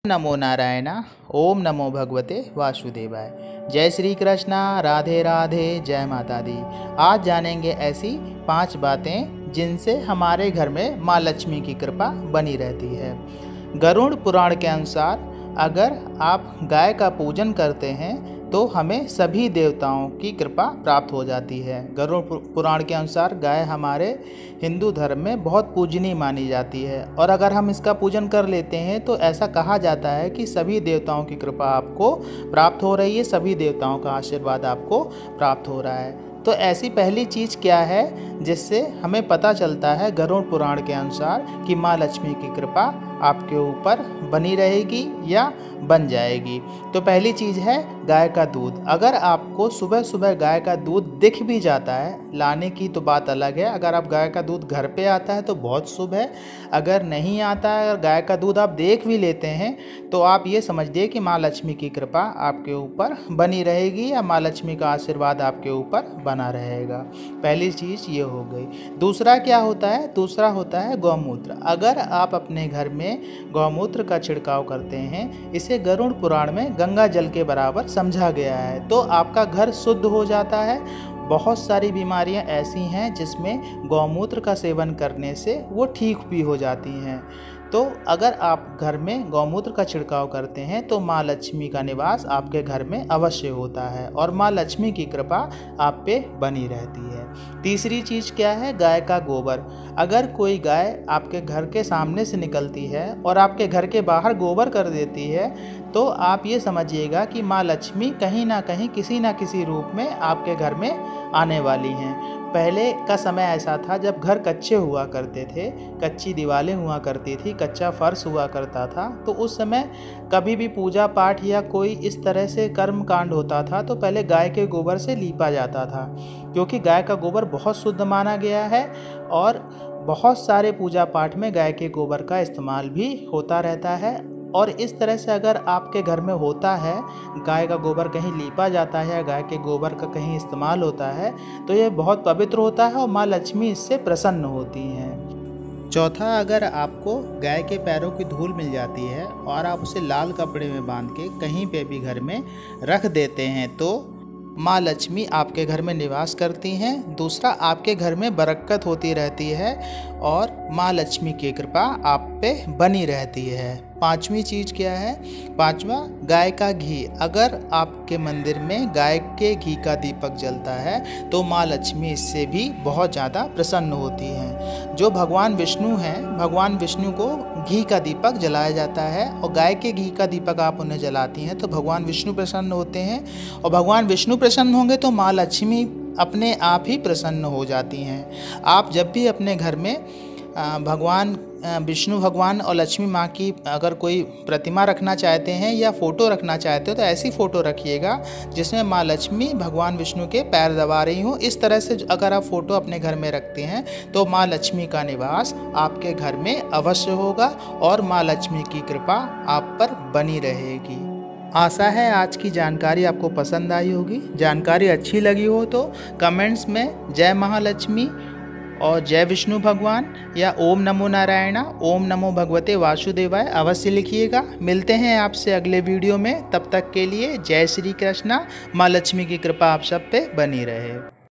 नमो नारायण। ओम नमो भगवते वासुदेवाय। जय श्री कृष्णा, राधे राधे, जय माता दी। आज जानेंगे ऐसी 5 बातें जिनसे हमारे घर में माँ लक्ष्मी की कृपा बनी रहती है। गरुड़ पुराण के अनुसार अगर आप गाय का पूजन करते हैं तो हमें सभी देवताओं की कृपा प्राप्त हो जाती है। गरुड़ पुराण के अनुसार गाय हमारे हिंदू धर्म में बहुत पूजनीय मानी जाती है और अगर हम इसका पूजन कर लेते हैं तो ऐसा कहा जाता है कि सभी देवताओं की कृपा आपको प्राप्त हो रही है, सभी देवताओं का आशीर्वाद आपको प्राप्त हो रहा है। तो ऐसी पहली चीज़ क्या है जिससे हमें पता चलता है गरुड़ पुराण के अनुसार कि माँ लक्ष्मी की कृपा आपके ऊपर बनी रहेगी या बन जाएगी। तो पहली चीज़ है गाय का दूध। अगर आपको सुबह सुबह गाय का दूध दिख भी जाता है, लाने की तो बात अलग है, अगर आप गाय का दूध घर पे आता है तो बहुत शुभ है। अगर नहीं आता है, अगर गाय का दूध आप देख भी लेते हैं तो आप ये समझिए कि माँ लक्ष्मी की कृपा आपके ऊपर बनी रहेगी या माँ लक्ष्मी का आशीर्वाद आपके ऊपर बना रहेगा। पहली चीज़ ये हो गई। दूसरा क्या होता है? दूसरा होता है गौमूत्र। अगर आप अपने घर में गौमूत्र का छिड़काव करते हैं, इसे गरुड़ पुराण में गंगा जल के बराबर समझा गया है, तो आपका घर शुद्ध हो जाता है। बहुत सारी बीमारियां ऐसी हैं जिसमें गौमूत्र का सेवन करने से वो ठीक भी हो जाती हैं। तो अगर आप घर में गौमूत्र का छिड़काव करते हैं तो माँ लक्ष्मी का निवास आपके घर में अवश्य होता है और माँ लक्ष्मी की कृपा आप पे बनी रहती है। तीसरी चीज़ क्या है? गाय का गोबर। अगर कोई गाय आपके घर के सामने से निकलती है और आपके घर के बाहर गोबर कर देती है तो आप ये समझिएगा कि माँ लक्ष्मी कहीं ना कहीं किसी ना किसी रूप में आपके घर में आने वाली हैं। पहले का समय ऐसा था जब घर कच्चे हुआ करते थे, कच्ची दीवारें हुआ करती थी, कच्चा फर्श हुआ करता था, तो उस समय कभी भी पूजा पाठ या कोई इस तरह से कर्म कांड होता था तो pहले गाय के गोबर से लीपा जाता था, क्योंकि गाय का गोबर बहुत शुद्ध माना गया है और बहुत सारे पूजा पाठ में गाय के गोबर का इस्तेमाल भी होता रहता है। और इस तरह से अगर आपके घर में होता है, गाय का गोबर कहीं लीपा जाता है या गाय के गोबर का कहीं इस्तेमाल होता है तो ये बहुत पवित्र होता है और माँ लक्ष्मी इससे प्रसन्न होती हैं। चौथा, अगर आपको गाय के पैरों की धूल मिल जाती है और आप उसे लाल कपड़े में बांध के कहीं पे भी घर में रख देते हैं तो माँ लक्ष्मी आपके घर में निवास करती हैं। दूसरा, आपके घर में बरकत होती रहती है और माँ लक्ष्मी की कृपा आप पे बनी रहती है। पांचवी चीज़ क्या है? पांचवा, गाय का घी। अगर आपके मंदिर में गाय के घी का दीपक जलता है तो माँ लक्ष्मी इससे भी बहुत ज़्यादा प्रसन्न होती हैं। जो भगवान विष्णु हैं, भगवान विष्णु को घी का दीपक जलाया जाता है और गाय के घी का दीपक आप उन्हें जलाती हैं तो भगवान विष्णु प्रसन्न होते हैं और भगवान विष्णु प्रसन्न होंगे तो माँ लक्ष्मी अपने आप ही प्रसन्न हो जाती हैं। आप जब भी अपने घर में भगवान विष्णु भगवान और लक्ष्मी माँ की अगर कोई प्रतिमा रखना चाहते हैं या फ़ोटो रखना चाहते हो तो ऐसी फ़ोटो रखिएगा जिसमें माँ लक्ष्मी भगवान विष्णु के पैर दबा रही हो। इस तरह से अगर आप फ़ोटो अपने घर में रखते हैं तो माँ लक्ष्मी का निवास आपके घर में अवश्य होगा और माँ लक्ष्मी की कृपा आप पर बनी रहेगी। आशा है आज की जानकारी आपको पसंद आई होगी। जानकारी अच्छी लगी हो तो कमेंट्स में जय महालक्ष्मी और जय विष्णु भगवान या ओम नमो नारायण, ओम नमो भगवते वासुदेवाय अवश्य लिखिएगा। मिलते हैं आपसे अगले वीडियो में, तब तक के लिए जय श्री कृष्णा। माँ लक्ष्मी की कृपा आप सब पे बनी रहे।